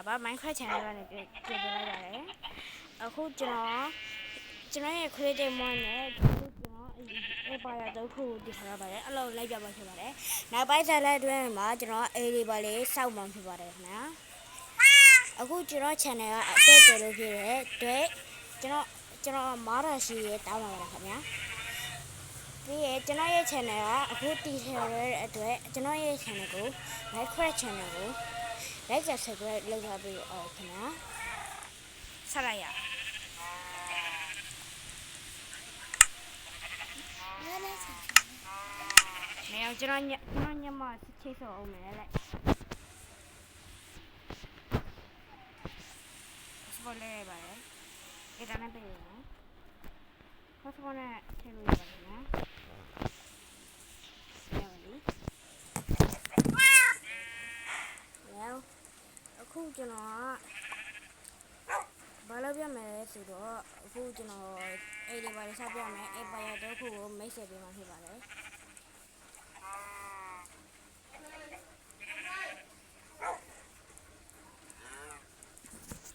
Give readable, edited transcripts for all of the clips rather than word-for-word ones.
ပါ Minecraft channel ကနေကြည့်ပေးလိုက်ပါတယ်အခုကျွန်တော်ရဲ့ creative mode နဲ့အခုကျွန်တော်အဲ့ပါရတော့ခုတည်ထားရပါတယ်အဲ့လိုလိုက်ပြပါဖြစ်ပါတယ်နောက်ပိုင်းဆက်လက်တွဲမှာကျွန်တော်အေးလေးပါလေးစောက်မှဖြစ်ပါတယ်ခင်ဗျာအခုကျွန်တော် channel ကအတက်တယ်လို့ဖြစ်တဲ့အတွက်ကျွန်တော်မားရရှိရတောင်းပါပါခင်ဗျာဒီကျွန်တော်ရဲ့ channel ကအခုတည်ထားရတဲ့အတွက်ကျွန်တော်ရဲ့ channel ကို Minecraft channel ကို like and subscribe လုပ်ထားပြီးအောင်ခင်ဗျာဆက်လိုက်ရနေအောင်ကျွန်တော်ညမချိတ်ဆော်အောင်မယ်လေစပေါ်လေးပါလေအဲ့ဒါနဲ့ပြေးနော်ခေါစပေါ်နဲ့ထည့်လို့ရတယ်နော်အခုကျွန်တော်ဘာလုပ်ပြမယ်လဲဆိုတော့အခုကျွန်တော်အဲ့ဒီဘာလေးစပြမယ်အဲ့ပါရတော့ခုကိုမိတ်ဆက်ပေးမှဖြစ်ပါတယ်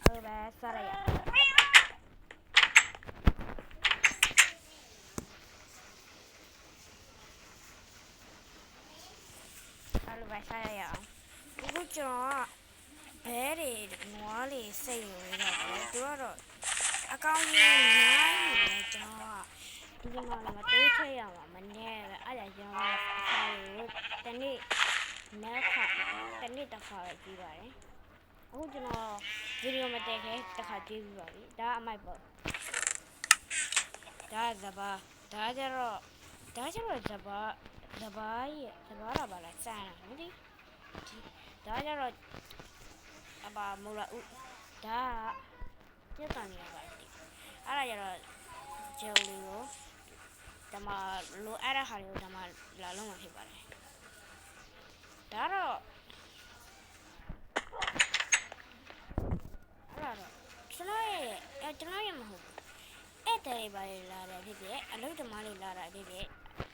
အဲ့ဒါစရရအဲ့ဒါစရရအခုကျွန်တော်ဘဲတွေငွားလေးစိတ်ဝင်တော့သူကတော့အကောင့်ကြီးနိုင်နေကျွန်တော်ကဒီမှာလည်းမတိုးထည့်ရမှာမနဲ့ပဲအဲ့ဒါကျွန်တော်အခါကိုတနေ့နောက်ခါတနေ့တစ်ခါပဲကြည့်ပါတယ်အခုကျွန်တော်ဗီဒီယိုမတက်ခဲတစ်ခါကြည့်ပြီးပါပြီဒါအမိုက်ပေါ့ဒါဇဘာဒါကြတော့ဇဘာရဲ့ဇဘာလာပါလားစမ်းတာမသိဒါကြတော့အပါမလာဦးဒါကျက်တန်နေပါတိအဲ့ဒါကြတော့ဂျယ်လီကိုဓမ္မလိုအဲ့ဒါဟာကိုဓမ္မလာလုံးမှာဖြစ်ပါတယ်ဒါတော့အဲ့ဒါကျွန်တော်ရဲ့မဟုတ်ဘူးအဲ့တဲ့ပါလာတယ်ဖြစ်ဖြစ်အလုပ်ဓမ္မလေးလာတာဖြစ်ဖြစ်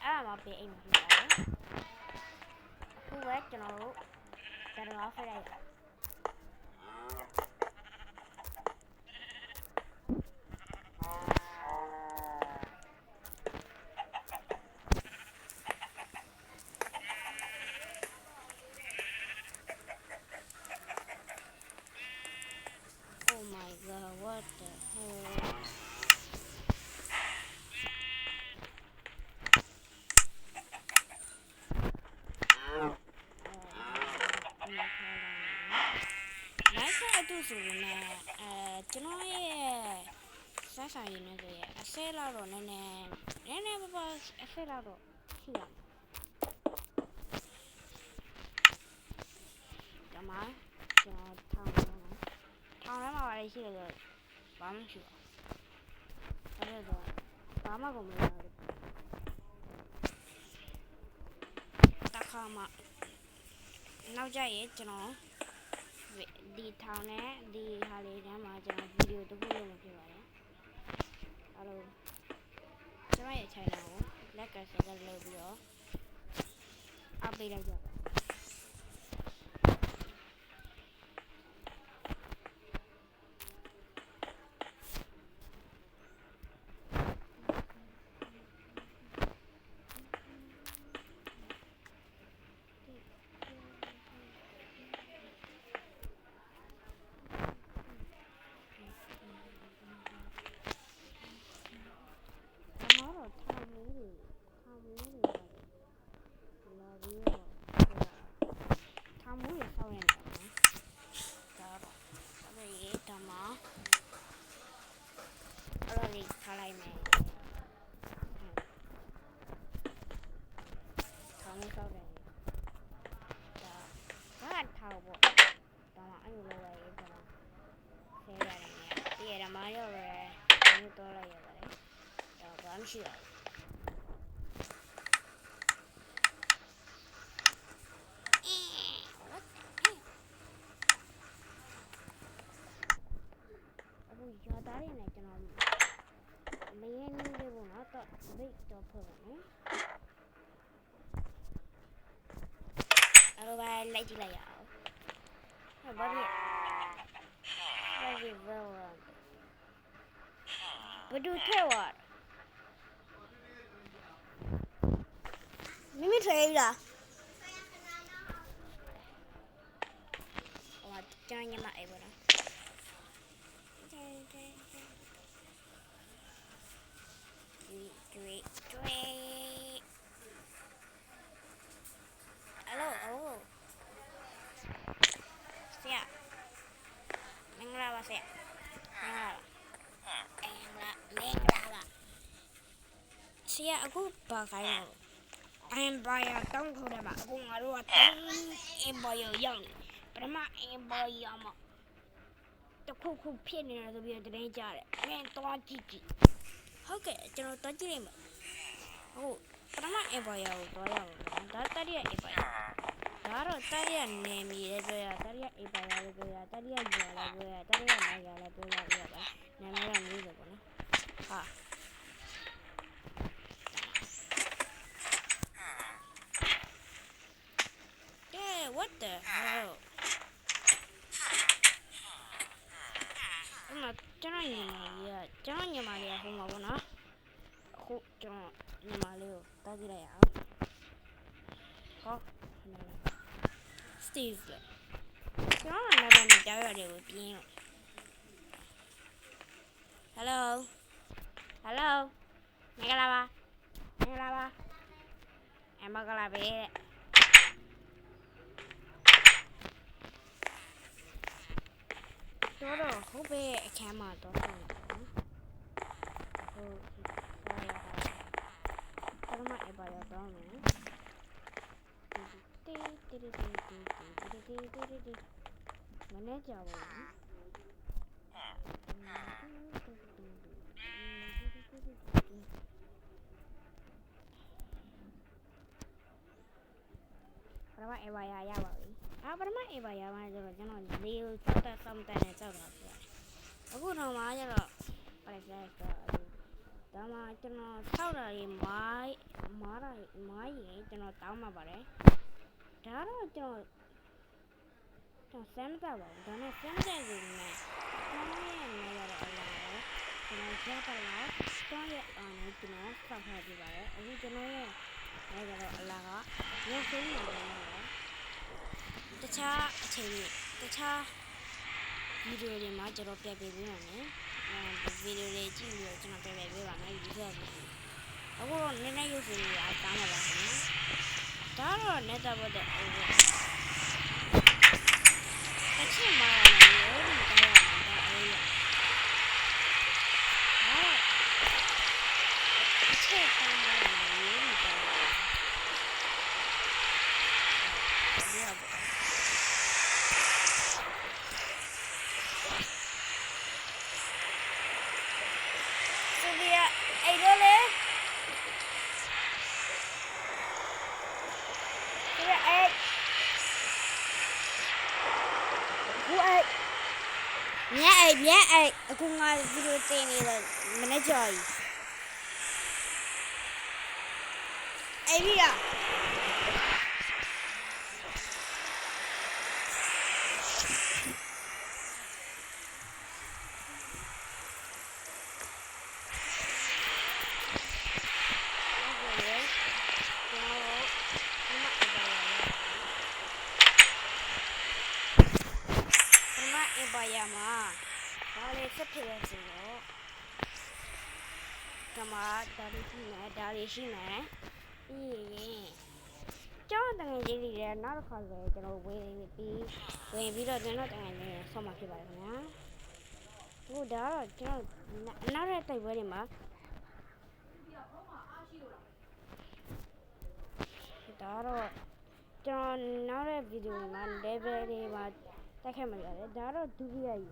အဲ့ဒါမှပေးအိမ်မှာဖြစ်ပါတယ်အခုပဲကျွန်တော်တို့ဒါတော့ဖက်လိုက်တာ Oh my god, what the hell? Soကျွန်တော်ရဲ့ဆက်ဆံရေးနဲ့ဆိုရင်အဆဲလောက်တော့နည်းနည်းပါအဆဲလောက်တော့ရှိရမှာဒါမှကျွန်တော်ထောင်းထဲမှာပါလေရှိတယ်ဆိုဘာမှမရှိပါဘူးဒါဆိုဘာမှကိုမလုပ်ဘူးတခါမှနောက်ကြရင်ကျွန်တော်ဒီထောင်နဲ့ဒီဟာလေးတန်းမှာကျွန်တော်ဗီဒီယိုတစ်ခုလုပ်နေပြပါတယ်အဲ့လိုကျွန်မရဲ့ channel ကို like and subscribe လုပ်ပြီးတော့အပ်ပေးလိုက်ကြပါထားလိုက်မယ်ထောင်းဆောက်တယ်ဒါထောက်ပေါ့ဒါမှအဲ့လိုလုပ်လိုက်ရင်ဆဲရတယ်ဒီရမရောပဲဒီတော့လိုက်ရပါတယ်ဒါဘာမှမရှိတော့အခုရောသားရနေကျွန်တော်မင်းနေတယ်ဘောနော်တော့ဘိတ်တော့ဖွင့်ပါနော်အဲ့လိုပဲလိုက်ကြည့်လိုက်ရအောင်ဟုတ်ပါပြီ Freddy Valorant ဘယ်သူထဲဝါမိမိထွေးလားဟိုမှာကျွန်တော်ညမအေးပါလားတွေ့Helloဆရာမင်္ဂလာပါဆရာမင်္ဂလာပါဆရာအခုဘာခိုင်းလို့Empire တောင်းခေါ်တယ်မှာအခုငါတို့ကတောင်း Empire ရောက်နေပထမ Empire မှာတခုဖြစ်နေတယ်ဆိုပြီးတရင်ကြားတယ်မင်းသွားကြည့်ဟုတ်ကဲ့ကျွန်တော်သွားကြည့်လိုက်မယ်ဟုတ်ပထမ Empire ကိုသွားရအောင်ဒါတတိယ Empire ဒါတော့တတိယနေမီလည်းပြောရတတိယ Empire လည်းပြောရတတိယညာလည်းပြောရတတိယနိုင်ငံလည်းပြောရပြပါနာမည်ကမျိုးပဲပေါ့နော်ဟာWhat the hell? ကျွန်တော်ညီမလေးဟိုမှာပေါ့နော်အခုကျွန်တော်ညီမလေးကိုတားကြည့်လိုက်ရအောင်ဟော Steve ကျွန်တော်လည်းဘာနဲ့ကြောက်ရတယ်ကိုပြင်းလို့ Hello မင်္ဂလာပါမင်္ဂလာပဲတော့ဟုတ်ပဲအခမ်းမှာတော့ဟုတ်ပထမအပါရတော့မယ်မနေ့ကြောက်ပါပထမအပါရရပါပြီပထမအပါရမှာကျတော့ကျွန်တော်လေးကိုတက်something နဲ့ကြောက်တာဖြစ်အခုတော့မှကျတော့ပါလိုက်ဒါမှကျွန်တော်ထောက်တာရေမိုင်းရင်ကျွန်တော်တောင်းမှာပါတယ်ဒါတော့ကျွန်တော်စမ်းမတော့ပါဘူးဒါနဲ့စမ်းတဲ့ကိုနဲ့ကျွန်တော်ရဲ့နေရတော့အလားကျွန်တော်ကြားပါလားတောင်းရအောင်ကျွန်တော်စောက်ထားပြပါတယ်အခုကျွန်တော်ရဲ့နေရတော့အလားကရုပ်ဆုံးနေတယ်တခြားအချိန်တခြားဗီဒီယိုတွေမှာကျွန်တော်ပြပေးပေးပါမယ်ဗီဒီယိုတွေကြည့်ပြီးတော့ကျွန်တော်ပြပေးပါမယ်ဒီလိုအခုတော့နည်းနည်းရုပ်ရှင်တွေအားကောင်းပါခင်ဗျာဒါတော့ net ဘတ်တဲ့အဲ့ဒါအချင်းမှာလည်းဒီတိုင်းရမှာအဲ့ဒါအချင်းကောင်းတယ်ဒီတိုင်းမြဲအခုငါဗီဒီယိုတင်နေတော့မနေ့ကြော်ကြီးပြီလားဘာရမှာဘာလဲဆက်ဖြစ်လဲဆိုတော့ကမာဒါလေးရှိမယ်ပြီးကျောင်းတငယ်ကြီးတွေလည်းနောက်တစ်ခါဆိုကျွန်တော်ဝင်ပြီးတော့ကျွန်တော်တငယ်လေးဆောက်မှာဖြစ်ပါတယ်ခင်ဗျာဟိုဒါတော့ကျွန်တော်နောက်တဲ့တိုက်ပွဲတွေမှာဒါတော့ကျွန်တော်နောက်တဲ့ဗီဒီယိုမှာ level တွေမှာတက်ခဲ့မှာရတယ်ဒါတော့ဒုတိယယူ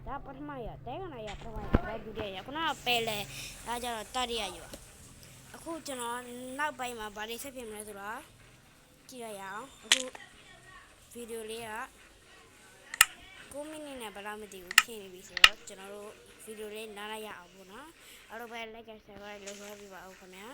ဒါပထမရတဲကနာရပထမရဒါဒုတိယရခုနကပယ်လဲဒါကြတော့တတိယယူအခုကျွန်တော်နောက်ပိုင်းမှာဗာလေးဆက်ပြင်မလဲဆိုတော့ကြည့်ရအောင်အခုဗီဒီယိုလေးက9မိနစ်နဲ့ဘယ်လောက်မသိဘူးဖြစ်နေပြီဆိုတော့ကျွန်တော်တို့ဗီဒီယိုလေးနားလိုက်ရအောင်ပေါ့နော်အဲ့တော့ပဲ like and subscribe လုပ်ပေးပါဦးခင်ဗျာ